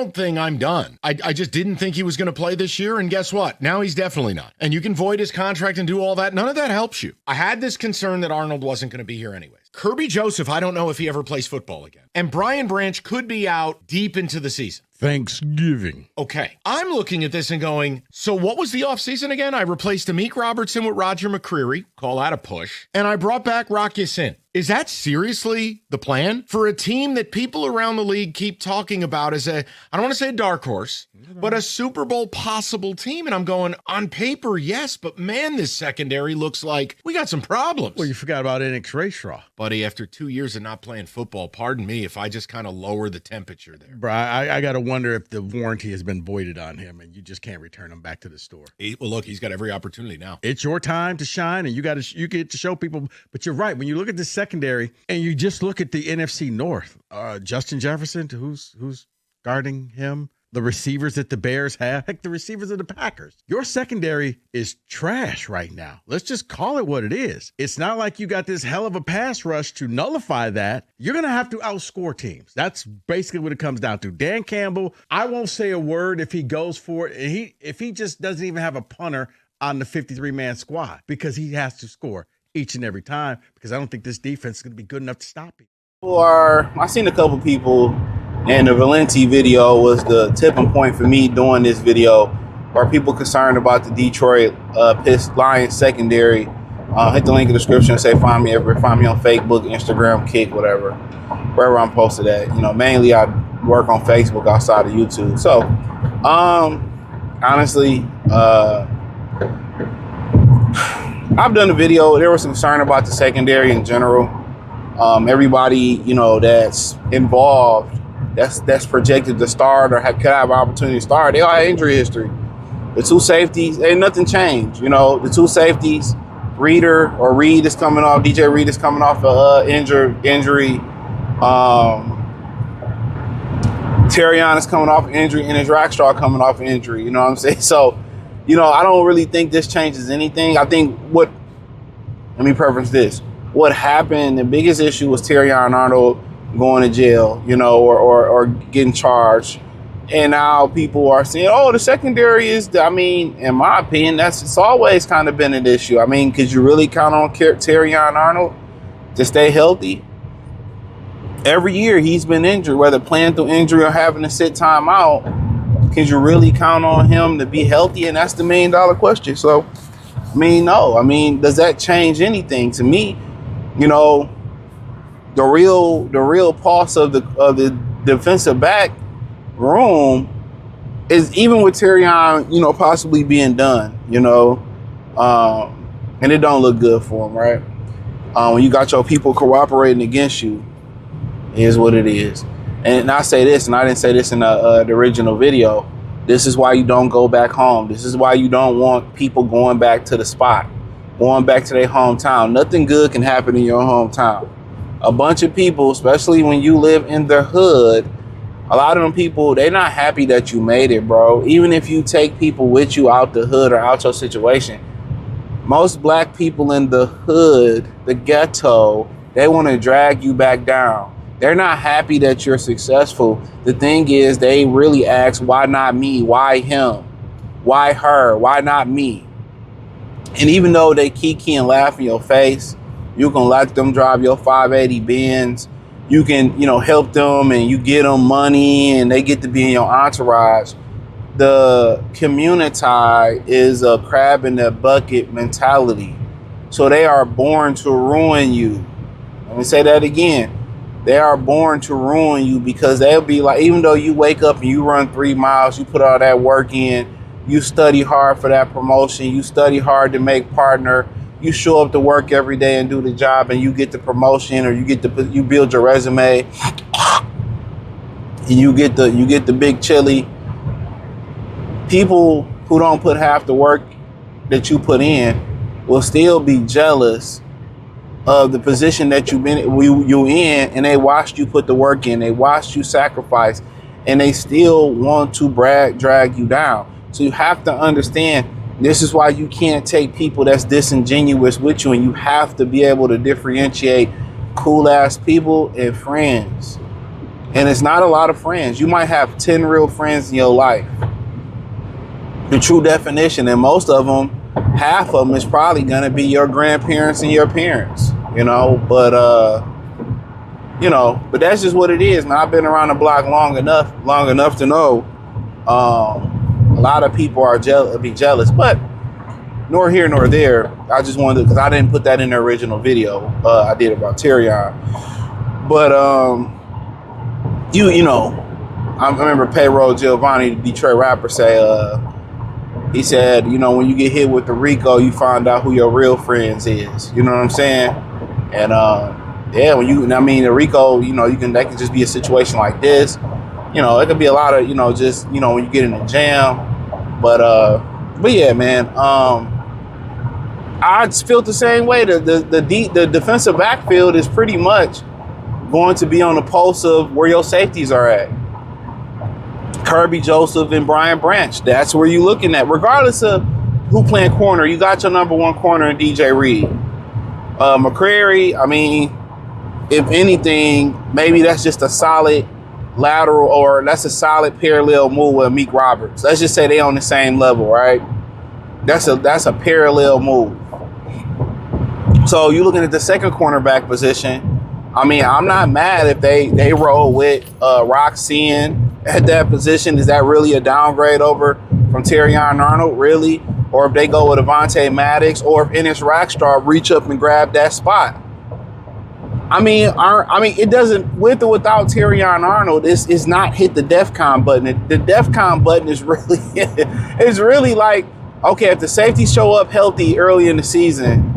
Arnold thing, I'm done. I just didn't think he was going to play this year, and guess what? Now he's definitely not. And you can void his contract and do all that. None of that helps you. I had this concern that Arnold wasn't going to be here anyways. Kirby Joseph, I don't know if he ever plays football again. And Brian Branch could be out deep into the season. Thanksgiving. Okay. I'm looking at this and going, so what was the offseason again? I replaced Amik Robertson with Roger McCreary. Call that a push. And I brought back Rock Ya-Sin. Is that seriously the plan for a team that people around the league keep talking about as I don't want to say a dark horse, but a Super Bowl possible team? And I'm going, on paper, yes, but man, this secondary looks like we got some problems. Well, you forgot about Enix Rayshaw. Buddy, after 2 years of not playing football, pardon me if I just kind of lower the temperature there. Bro, I got to wonder if the warranty has been voided on him and you just can't return him back to the store. Well, look, he's got every opportunity now. It's your time to shine, and you get to show people. But you're right. When you look at this secondary and you just look at the NFC North, Justin Jefferson, who's guarding him, the receivers that the Bears have, heck, the receivers of the Packers. Your secondary is trash right now. Let's just call it what it is. It's not like you got this hell of a pass rush to nullify that. You're going to have to outscore teams. That's basically what it comes down to. Dan Campbell, I won't say a word if he goes for it. If he just doesn't even have a punter on the 53-man squad, because he has to score each and every time, because I don't think this defense is going to be good enough to stop him. I seen a couple people, and the Valenti video was the tipping point for me doing this video. Are people concerned about the Detroit Lions secondary? Hit the link in the description and say find me on Facebook, Instagram, Kick, whatever, wherever I'm posted at. Mainly I work on Facebook outside of YouTube. So, honestly, I've done a video. There was some concern about the secondary in general. Everybody, that's involved, that's projected to start or could have an opportunity to start, they all have injury history. The two safeties, ain't nothing changed. The two safeties, Reed is coming off, DJ Reed is coming off injury. Terrion is coming off injury, and his Rackstraw coming off injury. You know what I'm saying? So, I don't really think this changes anything. I think let me preference this. What happened, the biggest issue was Terrion Arnold going to jail, or getting charged. And now people are saying, the secondary is, in my opinion, it's always kind of been an issue. Could you really count on Terrion Arnold to stay healthy? Every year he's been injured, whether playing through injury or having to sit time out. Can you really count on him to be healthy? And that's the $1 million question. So, no. Does that change anything? To me, the real pulse of the defensive back room is even with Terrion, possibly being done, and it don't look good for him, right? When you got your people cooperating against you, is what it is. And I say this, and I didn't say this in the original video. This is why you don't go back home. This is why you don't want people going back to the spot, going back to their hometown. Nothing good can happen in your hometown. A bunch of people, especially when you live in the hood, a lot of them people, they're not happy that you made it, bro. Even if you take people with you out the hood or out your situation, most black people in the hood, the ghetto, they want to drag you back down. They're not happy that you're successful. The thing is, they really ask, why not me? Why him? Why her? Why not me? And even though they kiki and laugh in your face, you can let them drive your 580 Benz. You can, help them and you get them money and they get to be in your entourage. The community is a crab in the bucket mentality. So they are born to ruin you. Let me say that again. They are born to ruin you because they'll be like, even though you wake up and you run 3 miles, you put all that work in, you study hard for that promotion, you study hard to make partner, you show up to work every day and do the job and you get the promotion or you build your resume and you get the big chili. People who don't put half the work that you put in will still be jealous of the position that you in, and they watched you put the work in, they watched you sacrifice, and they still want to drag you down. So you have to understand, this is why you can't take people that's disingenuous with you, and you have to be able to differentiate cool ass people and friends. And it's not a lot of friends. You might have 10 real friends in your life. The true definition, and most of them, half of them is probably going to be your grandparents and your parents, but but that's just what it is. Now, I've been around the block long enough to know a lot of people are jealous, but nor here nor there. I just wanted to, because I didn't put that in the original video I did about Terrion. But I remember Payroll Giovanni, the Detroit rapper, he said, when you get hit with the Rico, you find out who your real friends is. You know what I'm saying? And the Rico, that could just be a situation like this. It could be a lot of, when you get in a jam. But yeah, man, I feel the same way. The defensive backfield is pretty much going to be on the pulse of where your safeties are at. Kirby Joseph and Brian Branch. That's where you're looking at. Regardless of who playing corner, you got your number one corner in DJ Reed. McCrary, if anything, maybe that's just a solid lateral, or that's a solid parallel move with Meek Roberts. Let's just say they on the same level, right? That's a parallel move. So you're looking at the second cornerback position. I'm not mad if they roll with Roxanne at that position. Is that really a downgrade over from Terrion Arnold, really? Or if they go with Avonte Maddox, or if Ennis Rackstar reach up and grab that spot. It doesn't, with or without Terrion Arnold, it's not hit the DEFCON button. The DEFCON button is really, it's really like, okay, if the safeties show up healthy early in the season,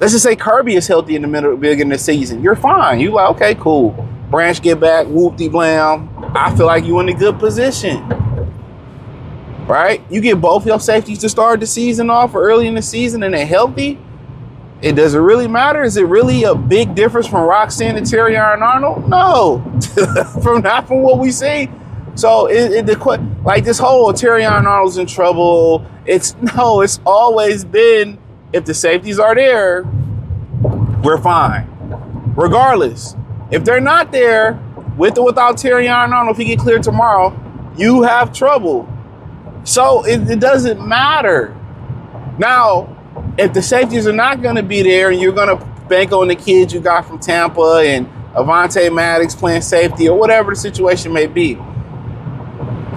let's just say Kirby is healthy in the beginning of the season, you're fine. You like, okay, cool. Branch get back, whoop-de-blam. I feel like you're in a good position, right? You get both your safeties to start the season off or early in the season and they're healthy. It doesn't really matter. Is it really a big difference from Roxanne and Terrion Arnold? No, from what we see. So like this whole Terrion Arnold's in trouble. It's always been, if the safeties are there, we're fine. Regardless, if they're not there, with or without Terrion Arnold, if he get cleared tomorrow, you have trouble. So it doesn't matter. Now, if the safeties are not going to be there and you're going to bank on the kids you got from Tampa and Avonte Maddox playing safety or whatever the situation may be.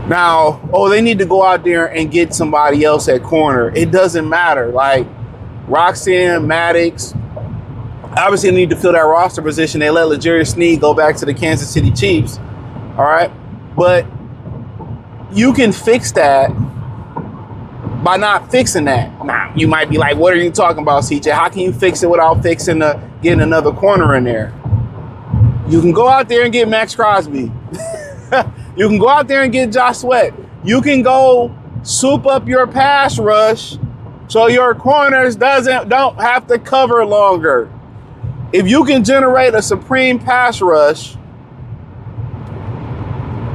Now, they need to go out there and get somebody else at corner. It doesn't matter. Like Roxanne, Maddox, obviously they need to fill that roster position. They let L'Jarius Sneed go back to the Kansas City Chiefs. All right. But you can fix that by not fixing that. Now, you might be like, what are you talking about, CJ? How can you fix it without getting another corner in there? You can go out there and get Max Crosby. You can go out there and get Josh Sweat. You can go soup up your pass rush so your corners don't have to cover longer. If you can generate a supreme pass rush,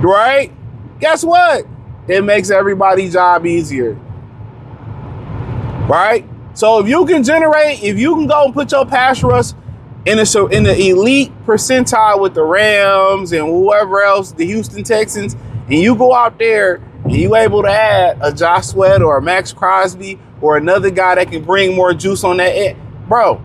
right? Guess what? It makes everybody's job easier. Right? So if you can go and put your pass rush in the elite percentile with the Rams and whoever else, the Houston Texans, and you go out there and you able to add a Josh Sweat or a Max Crosby or another guy that can bring more juice on that end, bro.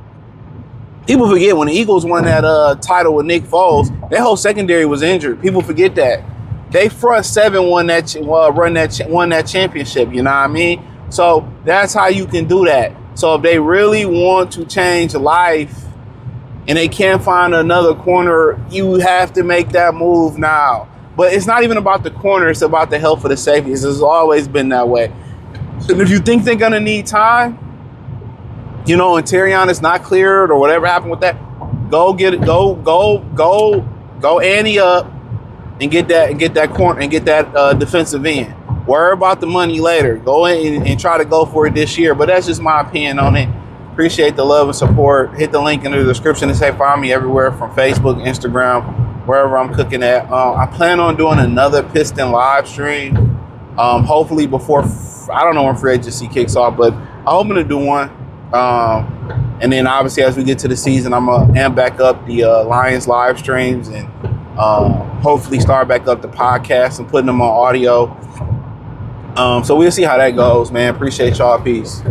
People forget when the Eagles won that title with Nick Foles, their whole secondary was injured. People forget that. They front seven won that championship. You know what I mean? So that's how you can do that. So if they really want to change life and they can't find another corner, you have to make that move now. But it's not even about the corner. It's about the health of the safeties. It's always been that way. And if you think they're going to need time, and Terrion is not cleared or whatever happened with that, go get it. Go ante up and get that corner and get that defensive end. Worry about the money later. Go in and try to go for it this year. But that's just my opinion on it. Appreciate the love and support. Hit the link in the description and say find me everywhere from Facebook, Instagram, wherever I'm cooking at. I plan on doing another Piston live stream. Hopefully before, I don't know when free agency kicks off, but I'm hoping to do one. And then obviously as we get to the season, I'm going to amp back up the Lions live streams and Hopefully start back up the podcast and putting them on audio. So we'll see how that goes, man. Appreciate y'all. Peace.